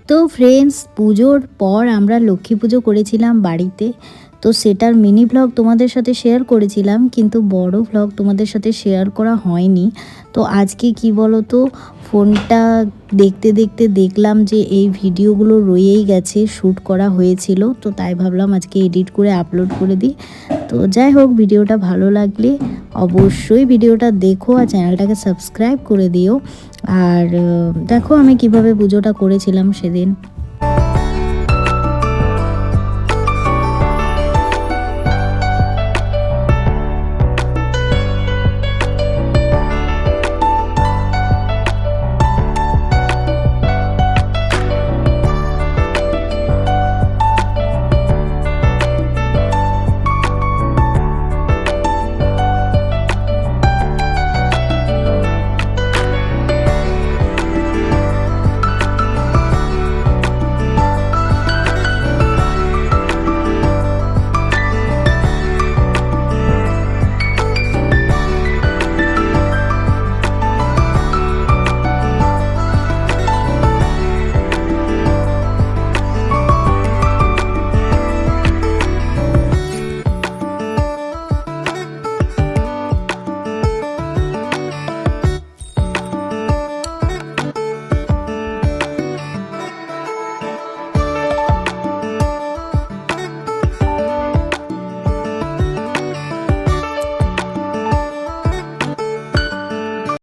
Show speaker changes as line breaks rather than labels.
তো ফ্রেন্ডস, পুজোর পর আমরা লক্ষ্মী পুজো করেছিলাম বাড়িতে। তো সেটার মিনি ভ্লগ তোমাদের সাথে শেয়ার করেছিলাম, কিন্তু বড় ভ্লগ তোমাদের সাথে শেয়ার করা হয়নি। তো আজকে কি বলো তো, ফোনটা দেখতে দেখতে দেখলাম যে এই ভিডিওগুলো রয়েই গেছে, শ্যুট করা হয়েছিল। তো তাই ভাবলাম আজকে এডিট করে আপলোড করে দিই। তো যাই হোক, ভিডিওটা ভালো লাগলে অবশ্যই ভিডিওটা দেখো আর চ্যানেলটাকে সাবস্ক্রাইব করে দিও। আর দেখো আমি কিভাবে পুজোটা করেছিলাম সেদিন।